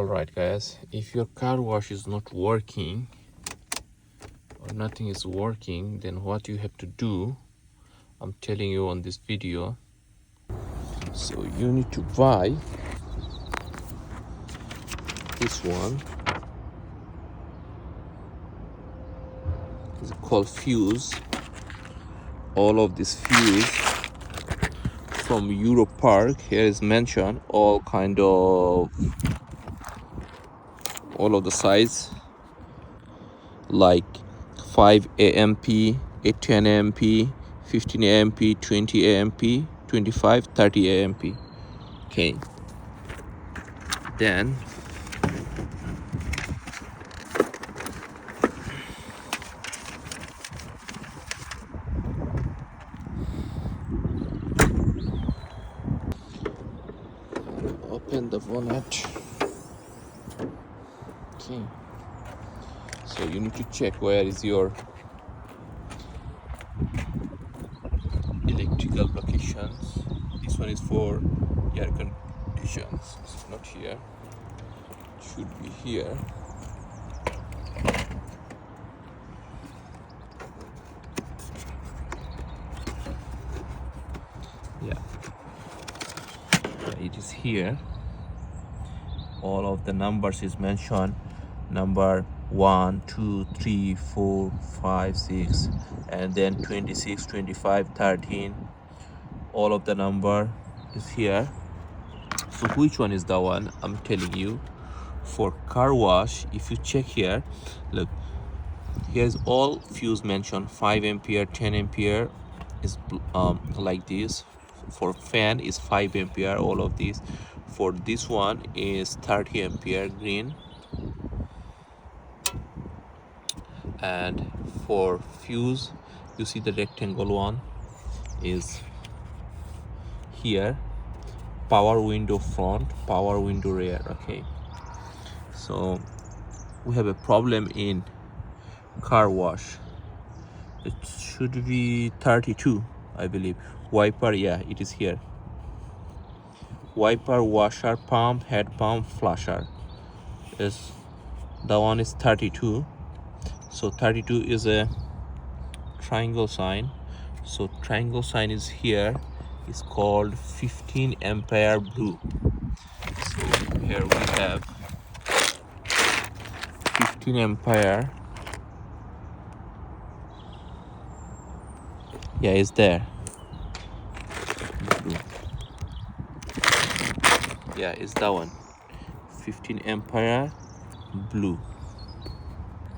Alright guys, if your car wash is not working or nothing is working, then what you have to do, I'm telling you on this video. So you need to buy this one. It's called fuse. All of this fuse from Euro Park. Here is mentioned all of the size, like 5 amp, 10 amp, 15 amp, 20 amp, 25, 30 amp. Okay, then open the bonnet. Okay, so you need to check where is your electrical locations. This one is for air conditions. It's not here, it should be here. Yeah, it is here. All of the numbers is mentioned, number 1 2 3 4 5 6, and then 26 25 13. All of the number is here. So which one is the one I'm telling you? For car wash, if you check here, look, here's all fuse mentioned. 5 ampere, 10 ampere is like this. For fan is 5 ampere, all of these. For this one is 30 ampere green, and for fuse, you see the rectangle one is here. Power window front, power window rear. Okay, so we have a problem in car wash. It should be 32, I believe. Wiper, yeah, it is here. Wiper, washer, pump, head pump, flusher. Is the one is 32. So 32 is a triangle sign. So triangle sign is here. It's called 15 ampere blue. So here we have 15 ampere. Yeah, it's there. Blue. Yeah, it's that one. 15 ampere blue.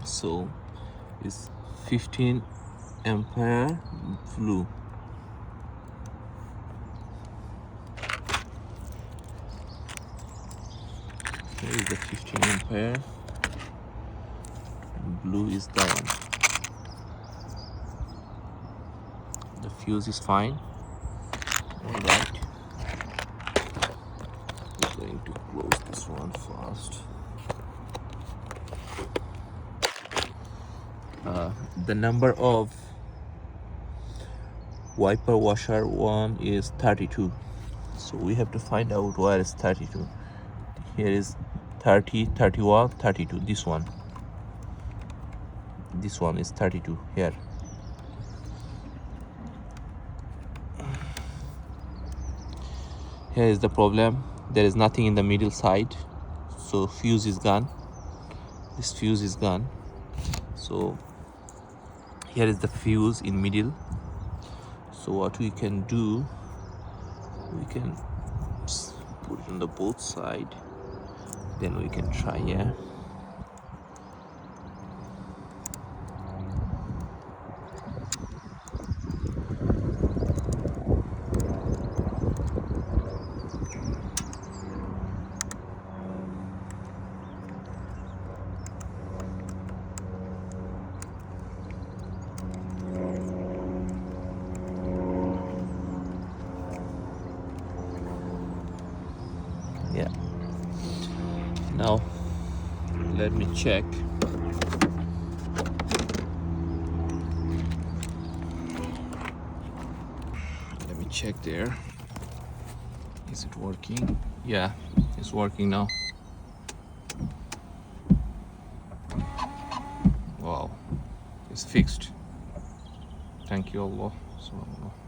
So it's 15 ampere blue. Here is the 15 ampere blue is that one. The fuse is fine. All right, we're going to close this one first. The number of wiper washer one is 32. So we have to find out where is 32. Here is 30, 31, 32. This one is 32 here. Here is the problem. There is nothing in the middle side, so fuse is gone. This fuse is gone. So here is the fuse in middle. So what we can do, we can put it on the both side, then we can try. Yeah, yeah. Now let me check. Let me check there. Is it working? Yeah, it's working now. is fixed. Thank you Allah.